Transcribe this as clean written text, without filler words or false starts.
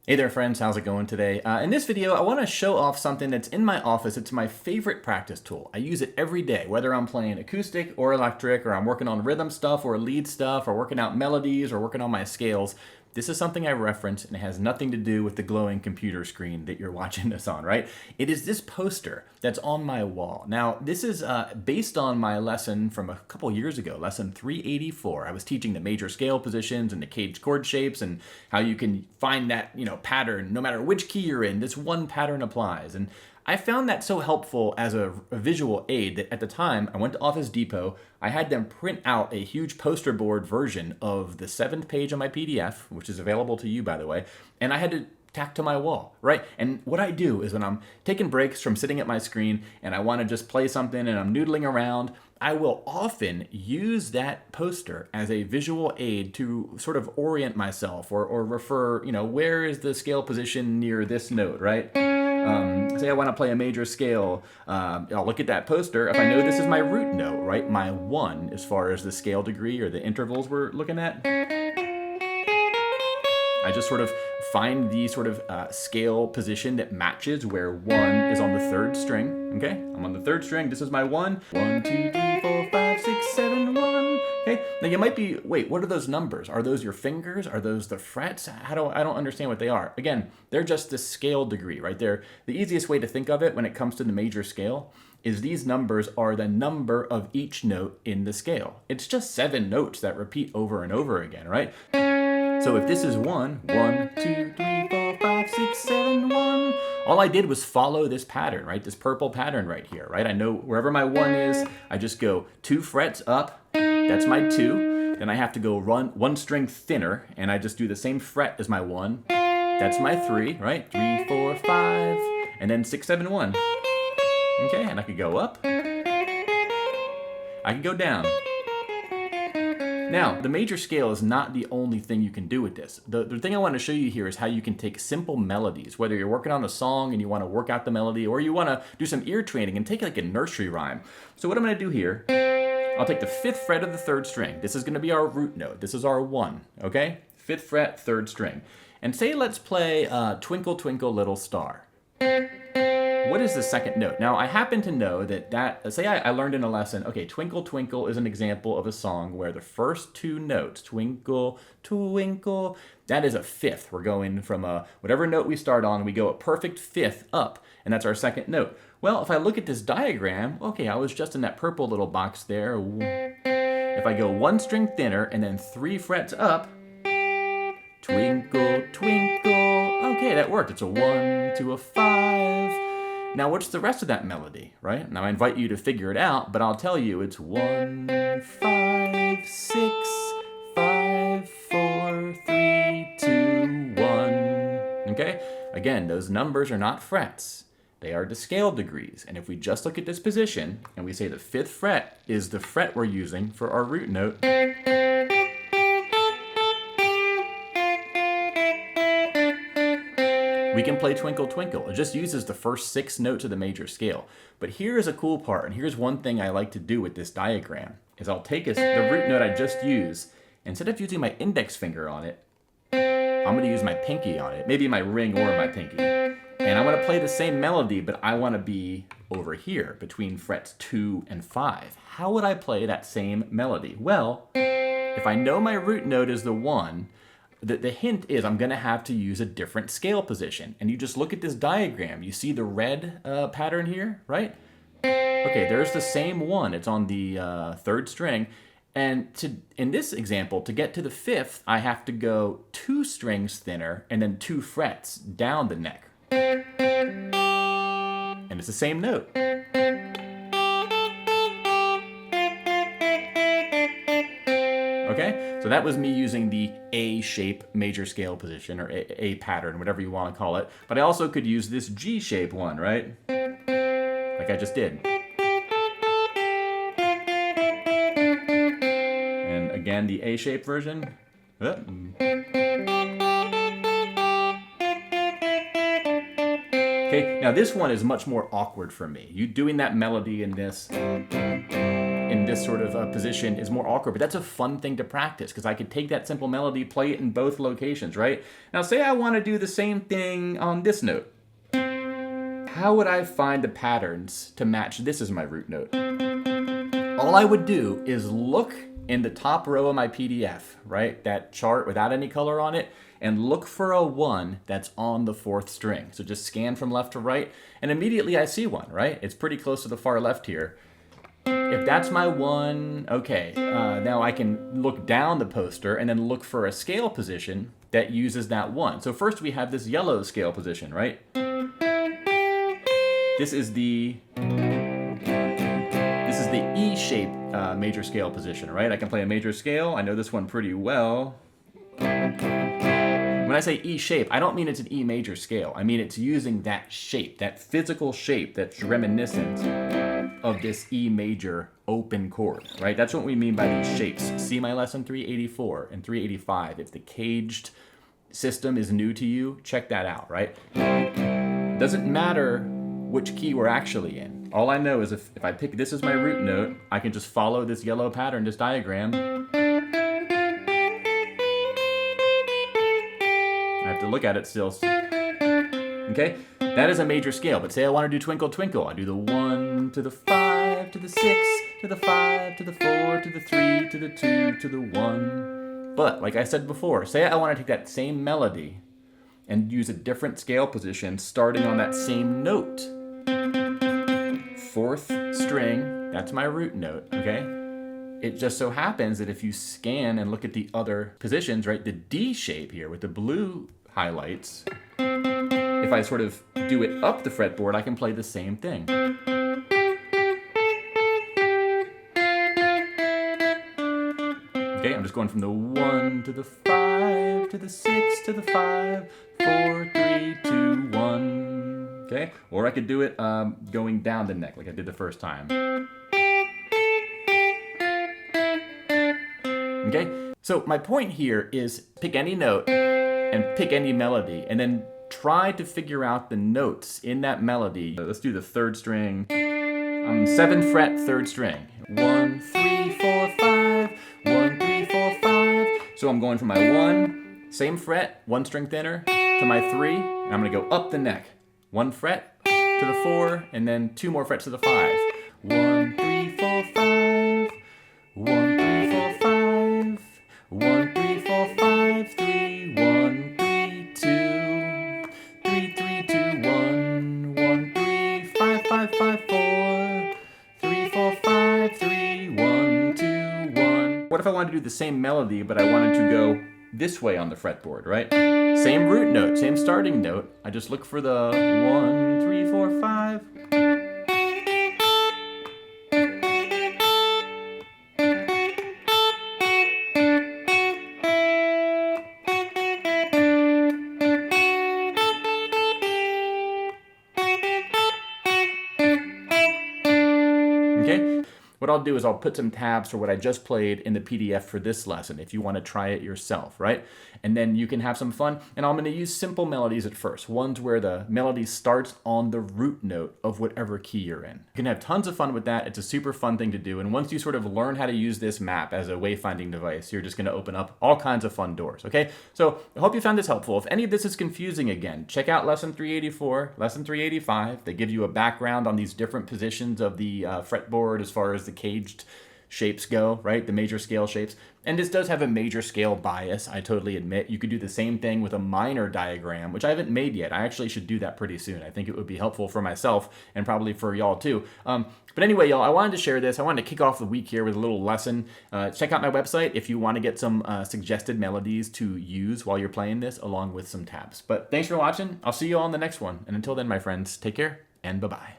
Hey there friends, how's it going today? In this video, I want to show off something that's in my office. It's my favorite practice tool. I use it every day, whether I'm playing acoustic or electric, or I'm working on rhythm stuff or lead stuff, or working out melodies or working on my scales. This is something I reference, and it has nothing to do with the glowing computer screen that you're watching this on, right? It is this poster that's on my wall. Now, this is based on my lesson from a couple years ago, lesson 384. I was teaching the major scale positions and the caged chord shapes and how you can find that, pattern no matter which key you're in. This one pattern applies. And I found that so helpful as a visual aid that at the time I went to Office Depot. I had them print out a huge poster board version of the 7th page of my PDF, which is available to you, by the way, and I had to tack to my wall, right? And what I do is when I'm taking breaks from sitting at my screen and I want to just play something and I'm noodling around, I will often use that poster as a visual aid to sort of orient myself or refer, where is the scale position near this note, right? Say I want to play a major scale, I'll look at that poster. If I know this is my root note, right, my 1 as far as the scale degree or the intervals we're looking at, I just sort of find the sort of scale position that matches where 1 is on the 3rd string. Okay, I'm on the 3rd string. This is my 1. 1, 2, 3, 4, 5, 6, 7, 1. Okay, now you might be, wait, what are those numbers? Are those your fingers? Are those the frets? I don't understand what they are. Again, they're just the scale degree, right? They're the easiest way to think of it when it comes to the major scale is these numbers are the number of each note in the scale. It's just 7 notes that repeat over and over again, right? So if this is 1, 1, 2, 3, 4, 5, 6, 7, 1, all I did was follow this pattern, right? This purple pattern right here, right? I know wherever my 1 is, I just go 2 frets up, that's my 2. Then I have to go run 1 string thinner, and I just do the same fret as my 1. That's my 3, right? 3, 4, 5, and then 6, 7, 1. Okay, and I could go up. I could go down. Now, the major scale is not the only thing you can do with this. The thing I want to show you here is how you can take simple melodies, whether you're working on a song and you want to work out the melody, or you want to do some ear training and take like a nursery rhyme. So what I'm going to do here, I'll take the 5th fret of the 3rd string. This is going to be our root note. This is our 1, okay? 5th fret, 3rd string. And say let's play Twinkle, Twinkle, Little Star. What is the 2nd note? Now, I happen to know that say I learned in a lesson, okay, Twinkle, Twinkle is an example of a song where the first 2 notes, twinkle, twinkle, that is a 5th. We're going from whatever note we start on, we go a perfect 5th up, and that's our 2nd note. Well, if I look at this diagram, okay, I was just in that purple little box there. If I go 1 string thinner and then 3 frets up, twinkle, twinkle, okay, that worked. It's a 1 to a 5. Now, what's the rest of that melody, right? Now, I invite you to figure it out, but I'll tell you it's 1, 5, 6, 5, 4, 3, 2, 1. Okay? Again, those numbers are not frets. They are the scale degrees. And if we just look at this position and we say the 5th fret is the fret we're using for our root note, we can play Twinkle, Twinkle. It just uses the first 6 notes of the major scale. But here is a cool part, and here's one thing I like to do with this diagram, is I'll take the root note I just used, instead of using my index finger on it, I'm going to use my pinky on it, maybe my ring or my pinky. And I want to play the same melody, but I want to be over here between frets 2 and 5. How would I play that same melody? Well, if I know my root note is the 1, the hint is I'm going to have to use a different scale position. And you just look at this diagram. You see the red pattern here, right? Okay, there's the same 1. It's on the 3rd string. And in this example, to get to the 5th, I have to go 2 strings thinner and then 2 frets down the neck. And it's the same note. Okay, so that was me using the A shape major scale position, or A pattern, whatever you want to call it. But I also could use this G shape one, right? Like I just did. And again, the A shape version. Okay, now this one is much more awkward for me. You doing that melody in this. in this sort of position is more awkward, but that's a fun thing to practice because I could take that simple melody, play it in both locations, right? Now say I want to do the same thing on this note. How would I find the patterns to match this as my root note? All I would do is look in the top row of my PDF, right? That chart without any color on it, and look for a 1 that's on the 4th string. So just scan from left to right, and immediately I see one, right? It's pretty close to the far left here. If that's my 1, okay, now I can look down the poster and then look for a scale position that uses that 1. So first we have this yellow scale position, right? This is the E-shape major scale position, right? I can play a major scale. I know this one pretty well. When I say E shape, I don't mean it's an E major scale. I mean it's using that shape, that physical shape that's reminiscent of this E major open chord, right? That's what we mean by these shapes. See my lesson 384 and 385. If the caged system is new to you, check that out, right? It doesn't matter which key we're actually in. All I know is if I pick this as my root note, I can just follow this yellow pattern, this diagram. I have to look at it still. Okay, that is a major scale, but say I want to do Twinkle Twinkle. I do the 1 to the 5 to the 6 to the 5 to the 4 to the 3 to the 2 to the 1. But like I said before, say I want to take that same melody and use a different scale position starting on that same note. 4th string, that's my root note, okay? It just so happens that if you scan and look at the other positions, right, the D shape here with the blue highlights, if I sort of do it up the fretboard, I can play the same thing. Okay, I'm just going from the 1 to the 5 to the 6 to the 5, 4, 3, 2, 1. Okay, or I could do it going down the neck like I did the first time. Okay, so my point here is pick any note and pick any melody and then try to figure out the notes in that melody. Let's do the 3rd string. 7th fret, 3rd string. 1, 3, 4, 5. 1, 3, 4, 5. So I'm going from my 1, same fret, 1 string thinner, to my 3, and I'm gonna go up the neck. 1 fret to the 4, and then 2 more frets to the 5. 1, 3, 4, 5. 1, 3, 4, 5. 1, 3, 4, 5. 3, 1, 3, 2. 3, 3, 2, 1. 1, 3, 5, 5, 5, 4. 3, 4, 5. 3, 1, 2, 1. What if I wanted to do the same melody, but I wanted to go this way on the fretboard, right? Same root note, same starting note. I just look for the 1, 3, 4, 5. Okay? What I'll do is I'll put some tabs for what I just played in the PDF for this lesson if you want to try it yourself, right? And then you can have some fun. And I'm going to use simple melodies at first, ones where the melody starts on the root note of whatever key you're in. You can have tons of fun with that. It's a super fun thing to do. And once you sort of learn how to use this map as a wayfinding device, you're just going to open up all kinds of fun doors, okay? So I hope you found this helpful. If any of this is confusing again, check out lesson 384, lesson 385. They give you a background on these different positions of the fretboard as far as the caged shapes go, right? The major scale shapes. And this does have a major scale bias, I totally admit. You could do the same thing with a minor diagram, which I haven't made yet. I actually should do that pretty soon. I think it would be helpful for myself and probably for y'all too. But anyway, y'all, I wanted to share this. I wanted to kick off the week here with a little lesson. Check out my website if you want to get some suggested melodies to use while you're playing this, along with some tabs. But thanks for watching. I'll see you all in the next one. And until then, my friends, take care and bye-bye.